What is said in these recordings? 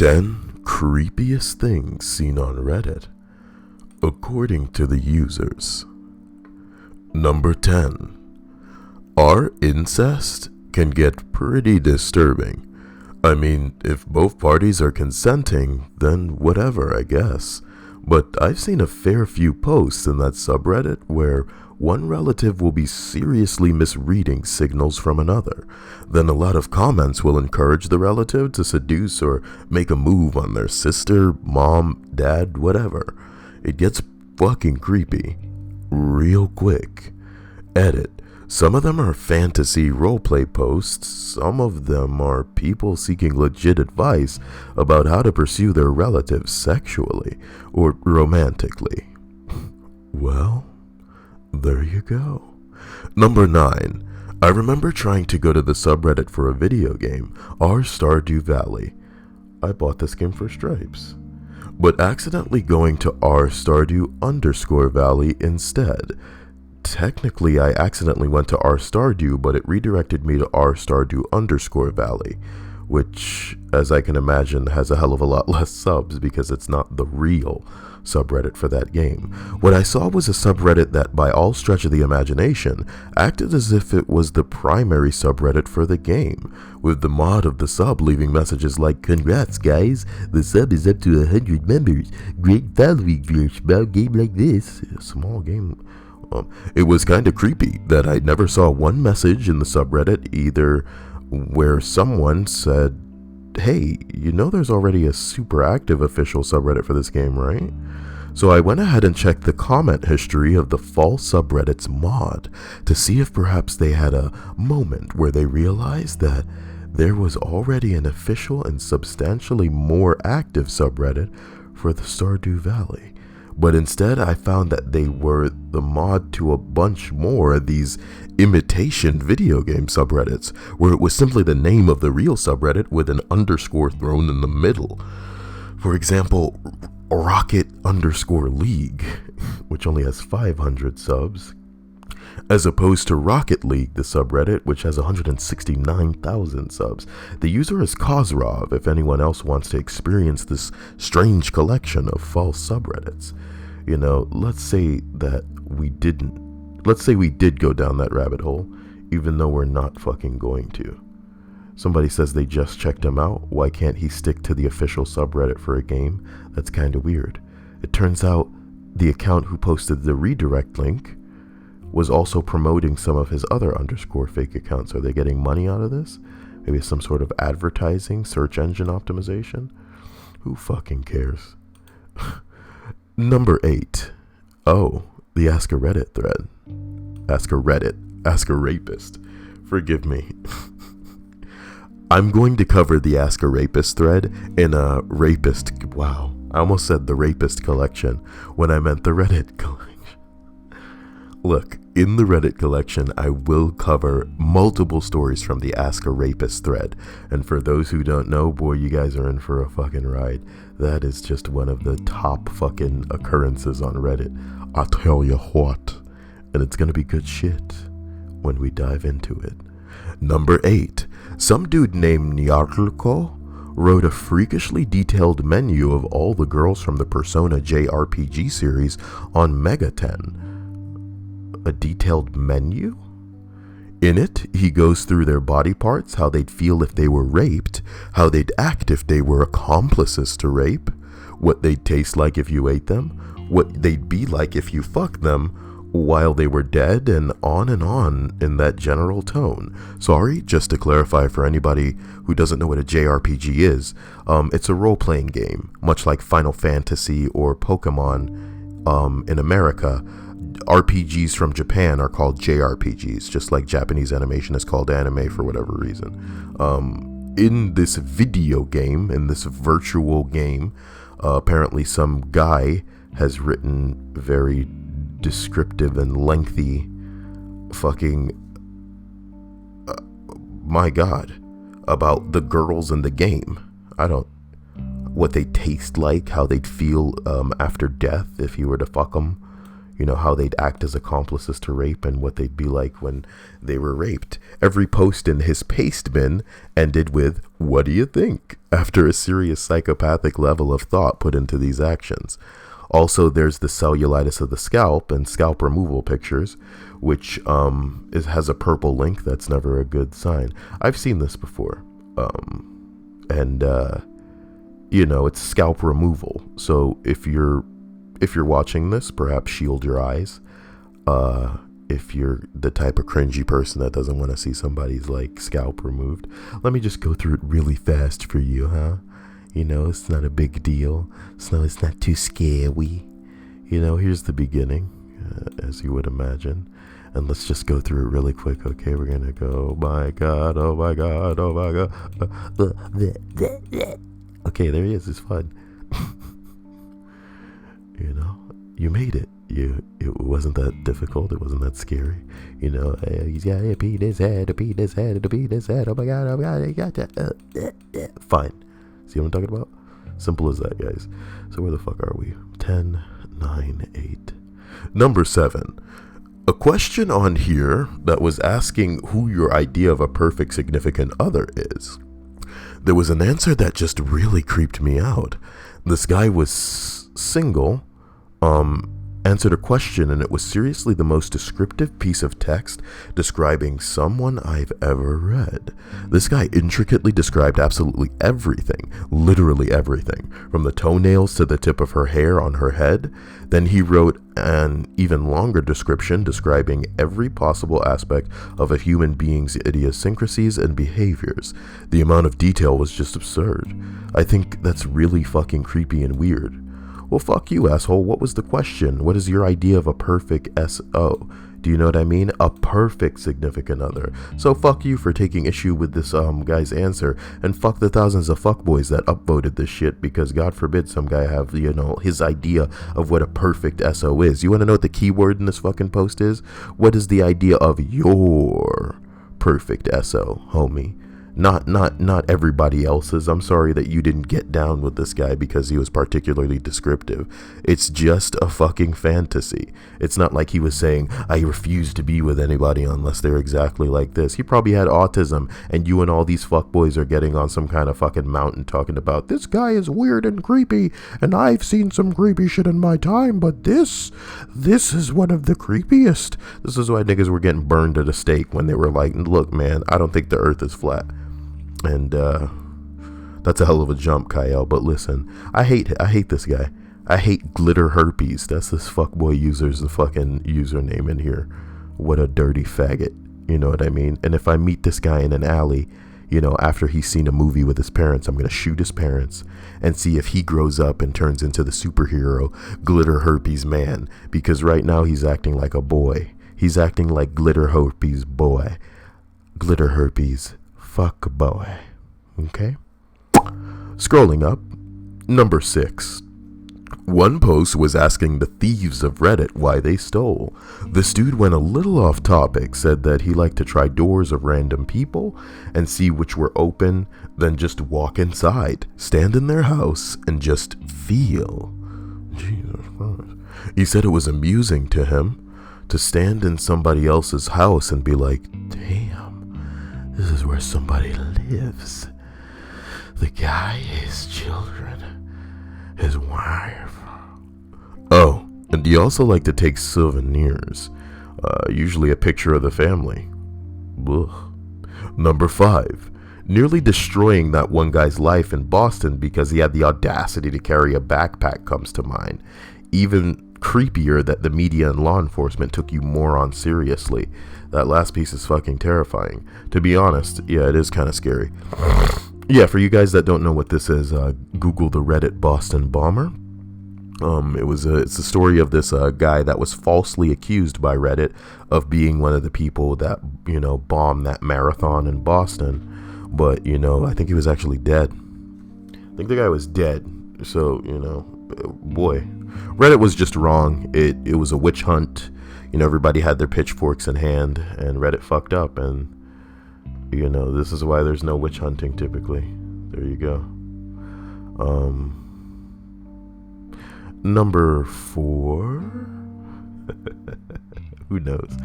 10 creepiest things seen on Reddit, according to the users. Number 10. Our incest can get pretty disturbing. I mean, if both parties are consenting, then whatever, I guess. But I've seen a fair few posts in that subreddit where one relative will be seriously misreading signals from another. Then a lot of comments will encourage the relative to seduce or make a move on their sister, mom, dad, whatever. It gets fucking creepy. Real quick. Edit. Some of them are fantasy roleplay posts, some of them are people seeking legit advice about how to pursue their relatives sexually or romantically. Well, there you go. Number 9. I remember trying to go to the subreddit for a video game, Our Stardew Valley. I bought this game for Stripes. But accidentally going to R Stardew _Valley instead. Technically, I accidentally went to R Stardew, but it redirected me to R Stardew _Valley, which, as I can imagine, has a hell of a lot less subs because it's not the real subreddit for that game. What I saw was a subreddit that, by all stretch of the imagination, acted as if it was the primary subreddit for the game, with the mod of the sub leaving messages like, "Congrats guys, the sub is up to 100 members, great following for a small game like this." A small game. It was kinda creepy that I never saw one message in the subreddit either where someone said, "Hey, you know there's already a super active official subreddit for this game, right?" So I went ahead and checked the comment history of the false subreddit's mod to see if perhaps they had a moment where they realized that there was already an official and substantially more active subreddit for the Stardew Valley. But instead, I found that they were the mod to a bunch more of these imitation video game subreddits, where it was simply the name of the real subreddit with an underscore thrown in the middle. For example, Rocket_League, which only has 500 subs, as opposed to Rocket League, the subreddit, which has 169,000 subs. The user is Kozrov if anyone else wants to experience this strange collection of false subreddits. You know, let's say we did go down that rabbit hole, even though we're not fucking going to. Somebody says they just checked him out. Why can't he stick to the official subreddit for a game? That's kind of weird. It turns out the account who posted the redirect link was also promoting some of his other underscore fake accounts. Are they getting money out of this? Maybe some sort of advertising, search engine optimization? Who fucking cares? Number 8. Oh, the Ask a Reddit thread. Ask a Rapist. Forgive me. I'm going to cover the Ask a Rapist thread in a rapist, wow, I almost said the rapist collection when I meant the Reddit collection. Look, in the Reddit collection, I will cover multiple stories from the Ask a Rapist thread. And for those who don't know, boy, you guys are in for a fucking ride. That is just one of the top fucking occurrences on Reddit. I'll tell you what. And it's gonna be good shit when we dive into it. Number 8. Some dude named Nyarlko wrote a freakishly detailed menu of all the girls from the Persona JRPG series on Megaten. A detailed menu? In it, he goes through their body parts, how they'd feel if they were raped, how they'd act if they were accomplices to rape, what they'd taste like if you ate them, what they'd be like if you fucked them while they were dead, and on in that general tone. Sorry, just to clarify for anybody who doesn't know what a JRPG is, it's a role-playing game, much like Final Fantasy or Pokemon in America. RPGs from Japan are called JRPGs, just like Japanese animation is called anime for whatever reason. In this video game, in this virtual game, apparently some guy has written very descriptive and lengthy fucking my god about the girls in the game. What they taste like, how they'd feel after death if you were to fuck them. how they'd act as accomplices to rape and what they'd be like when they were raped. Every post in his paste bin ended with, "What do you think?" after a serious psychopathic level of thought put into these actions. Also, there's the cellulitis of the scalp and scalp removal pictures, which has a purple link. That's never a good sign. I've seen this before. It's scalp removal. So if you're watching this, perhaps shield your eyes. If you're the type of cringy person that doesn't want to see somebody's scalp removed, let me just go through it really fast for you, huh? It's not a big deal. It's not too scary. Here's the beginning, as you would imagine. And let's just go through it really quick, okay? We're gonna go, my God, oh my God, oh my God. Okay, there he is. It's fun. You made it. It wasn't that difficult. It wasn't that scary. He's got to beat his head, to beat his head, to beat his head. Oh my God, he got that. Fine. See what I'm talking about? Simple as that, guys. So where the fuck are we? 10, 9, 8. Number 7. A question on here that was asking who your idea of a perfect significant other is. There was an answer that just really creeped me out. This guy was single, answered a question, and it was seriously the most descriptive piece of text describing someone I've ever read. This guy intricately described absolutely everything, literally everything, from the toenails to the tip of her hair on her head. Then he wrote an even longer description describing every possible aspect of a human being's idiosyncrasies and behaviors. The amount of detail was just absurd. I think that's really fucking creepy and weird. Well, fuck you, asshole. What was the question? What is your idea of a perfect SO? Do you know what I mean? A perfect significant other. So fuck you for taking issue with this guy's answer, and fuck the thousands of fuckboys that upvoted this shit, because God forbid some guy have, his idea of what a perfect SO is. You want to know what the keyword in this fucking post is? What is the idea of your perfect SO, homie? Not everybody else's. I'm sorry that you didn't get down with this guy because he was particularly descriptive. It's just a fucking fantasy. It's not like he was saying, I refuse to be with anybody unless they're exactly like this. He probably had autism, and you and all these fuckboys are getting on some kind of fucking mountain talking about, this guy is weird and creepy, and I've seen some creepy shit in my time, but this is one of the creepiest. This is why niggas were getting burned at a stake when they were like, look, man, I don't think the earth is flat. And that's a hell of a jump, Kyle. But listen, I hate this guy. I hate glitter herpes. That's this fuckboy user's the fucking username in here. What a dirty faggot. You know what I mean? And if I meet this guy in an alley, after he's seen a movie with his parents, I'm gonna shoot his parents and see if he grows up and turns into the superhero glitter herpes man. Because right now he's acting like a boy. He's acting like glitter herpes boy. Glitter herpes fuck boy. Okay? Scrolling up, number 6. One post was asking the thieves of Reddit why they stole. This dude went a little off topic, said that he liked to try doors of random people and see which were open, then just walk inside, stand in their house, and just feel. Jesus Christ. He said it was amusing to him to stand in somebody else's house and be like, damn, this is where somebody lives. The guy, his children, his wife. Oh, and he also liked to take souvenirs, usually a picture of the family. Ugh. Number 5, nearly destroying that one guy's life in Boston because he had the audacity to carry a backpack comes to mind. Even creepier that the media and law enforcement took you moron seriously. That last piece is fucking terrifying. To be honest, yeah, it is kind of scary. Yeah, for you guys that don't know what this is, Google the Reddit Boston bomber. It's the story of this guy that was falsely accused by Reddit of being one of the people that, bombed that marathon in Boston. But, I think he was actually dead. I think the guy was dead. So, boy, Reddit was just wrong. It was a witch hunt. Everybody had their pitchforks in hand, and Reddit fucked up, and this is why there's no witch hunting typically. There you go. Number 4. Who knows?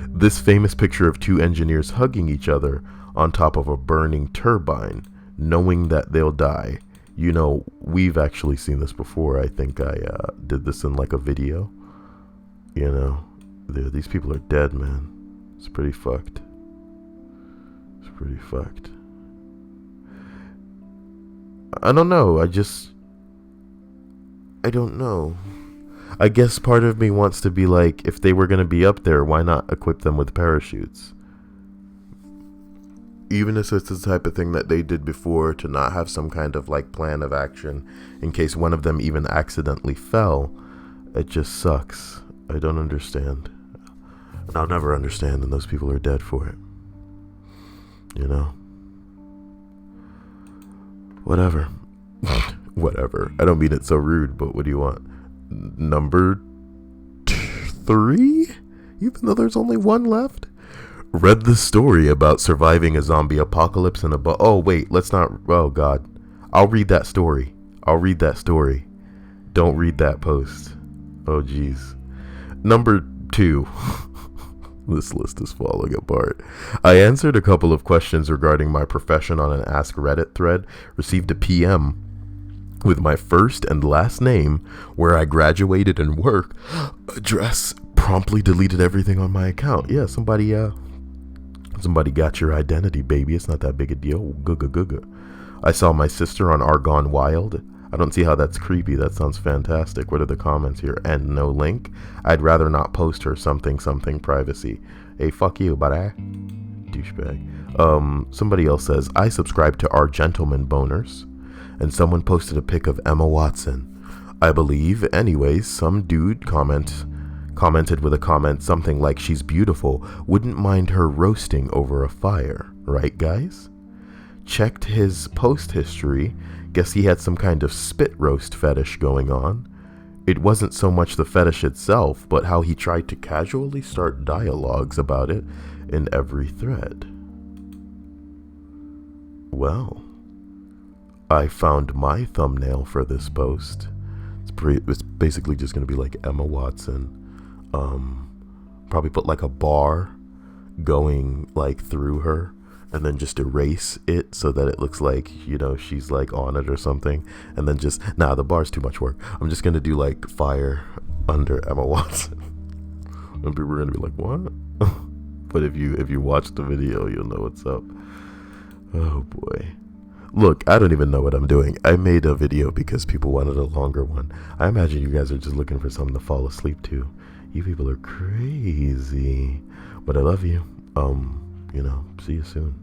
This famous picture of two engineers hugging each other on top of a burning turbine, knowing that they'll die. You know, we've actually seen this before. I think I did this in like a video. You know, these people are dead, man. It's pretty fucked. It's pretty fucked. I don't know. I don't know. I guess part of me wants to be like, if they were going to be up there, why not equip them with parachutes? Even if it's the type of thing that they did before, to not have some kind of like plan of action in case one of them even accidentally fell. It just sucks. I don't understand. And I'll never understand, and those people are dead for it. You know? Whatever. Whatever. I don't mean it so rude, but what do you want? Number 3? Even though there's only one left? Read the story about surviving a zombie apocalypse in a oh wait, let's not. Oh god. I'll read that story. Don't read that post. Oh jeez. Number 2. This list is falling apart. I answered a couple of questions regarding my profession on an Ask Reddit thread, received a PM with my first and last name, where I graduated and work, address, promptly deleted everything on my account. Yeah, somebody got your identity, baby. It's not that big a deal. Googa. I saw my sister on Argon Wild. I don't see how that's creepy. That sounds fantastic. What are the comments here? And no link. I'd rather not post her. Something privacy. Hey, fuck you, buddy. Douchebag. Somebody else says, I subscribe to Our Gentleman Boners. And someone posted a pic of Emma Watson. I believe, anyways, some dude commented with a comment something like, she's beautiful. Wouldn't mind her roasting over a fire. Right, guys? Checked his post history. Guess he had some kind of spit roast fetish going on. It wasn't so much the fetish itself, but how he tried to casually start dialogues about it in every thread. Well, I found my thumbnail for this post. It's basically just going to be like Emma Watson. Probably put like a bar going like through her, and then just erase it so that it looks like, you know, she's like on it or something. And then just, the bar's too much work. I'm just going to do like fire under Emma Watson. And people are going to be like, what? But if you watch the video, you'll know what's up. Oh boy. Look, I don't even know what I'm doing. I made a video because people wanted a longer one. I imagine you guys are just looking for something to fall asleep to. You people are crazy. But I love you. See you soon.